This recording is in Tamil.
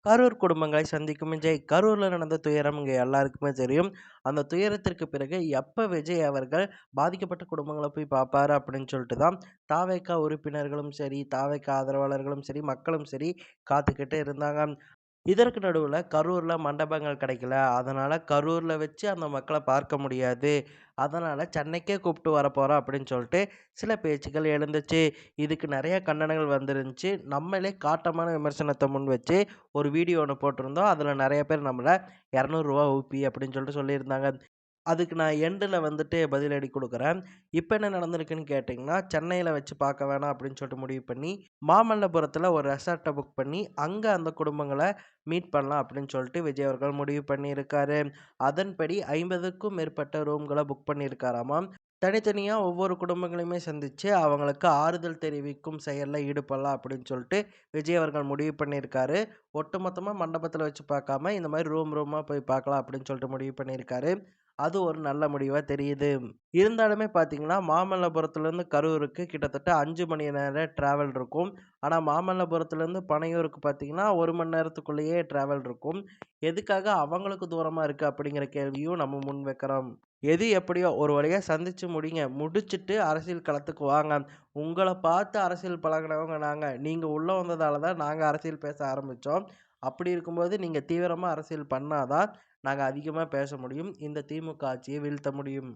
கரூர் குடும்பங்களை சந்திக்கும் விஜய். கரூர்ல நடந்த துயரம் இங்க எல்லாருக்குமே தெரியும். அந்த துயரத்திற்கு பிறகு எப்ப விஜய் அவர்கள் பாதிக்கப்பட்ட குடும்பங்கள போய் பார்ப்பாரு அப்படின்னு சொல்லிட்டு தான் தாவேகா உறுப்பினர்களும் சரி, தாவேகா ஆதரவாளர்களும் சரி, மக்களும் சரி காத்துக்கிட்டு இருந்தாங்க. இதற்கு நடுவுல கரூர்ல மண்டபங்கள் கிடைக்கல. அதனால கரூர்ல வச்சு அந்த மக்கள பார்க்க முடியாது. அதனால சென்னைக்கே கூப்பிட்டு வரப்போறோம் அப்படின்னு சொல்லிட்டு சில பேச்சுக்கள் எழுந்துச்சு. இதுக்கு நெறைய கண்டனங்கள் வந்துருந்துச்சு. நம்மளே காட்டமான விமர்சனத்த முன் வச்சு ஒரு வீடியோ ஒண்ணு போட்டிருந்தோம். அதுல நெறைய பேர் நம்மள ரூ. 200 ஊப்பி அப்படின்னு சொல்லிட்டு சொல்லியிருந்தாங்க. அதுக்கு நான் எண்டுல வந்துட்டு பதிலடி குடுக்குறேன். இப்ப என்ன நடந்திருக்குன்னு கேட்டீங்கன்னா, சென்னையில வச்சு பார்க்க வேணாம் அப்படின்னு சொல்லிட்டு முடிவு பண்ணி, மாமல்லபுரத்துல ஒரு ரெசார்ட்ட புக் பண்ணி, அங்க அந்த குடும்பங்கள மீட் பண்ணலாம் அப்படின்னு சொல்லிட்டு விஜய் அவர்கள் முடிவு பண்ணியிருக்காரு. அதன்படி 50க்கும் மேற்பட்ட ரூம்கள புக் பண்ணியிருக்காராமாம். தனித்தனியா ஒவ்வொரு குடும்பங்களையுமே சந்திச்சு, அவங்களுக்கு ஆறுதல் தெரிவிக்கும் செயல்ல ஈடுபடலாம் அப்படின்னு சொல்லிட்டு விஜய் அவர்கள் முடிவு பண்ணியிருக்காரு. ஒட்டுமொத்தமா மண்டபத்துல வச்சு பார்க்காம, இந்த மாரி ரூம் ரூமா போய் பார்க்கலாம் அப்படின்னு சொல்லிட்டு முடிவு பண்ணியிருக்காரு. அது ஒரு நல்ல முடிவா தெரியுது. இருந்தாலுமே பார்த்தீங்கன்னா, மாமல்லபுரத்துலருந்து கரூருக்கு கிட்டத்தட்ட 5 மணி நேர டிராவல் இருக்கும். ஆனா, மாமல்லபுரத்துலருந்து பனையூருக்கு பார்த்தீங்கன்னா, 1 மணி நேரத்துக்குள்ளேயே டிராவல் இருக்கும். எதுக்காக அவங்களுக்கு தூரமா இருக்கு அப்படிங்கிற கேள்வியும் நம்ம முன் வைக்கிறோம். எது எப்படியோ ஒரு வழியா சந்திச்சு முடிங்க. முடிச்சுட்டு அரசியல் களத்துக்கு வாங்க. உங்கள பார்த்து அரசியல் பழகுனவங்க நாங்க. நீங்க உள்ள வந்ததால தான் நாங்க அரசியல் பேச ஆரம்பிச்சோம். அப்படி இருக்கும்போது நீங்க தீவிரமா அரசியல் பண்ணா தான் நாங்க அதிகமா பேச முடியும். இந்த திமுக ஆட்சிய வீழ்த்த முடியும்.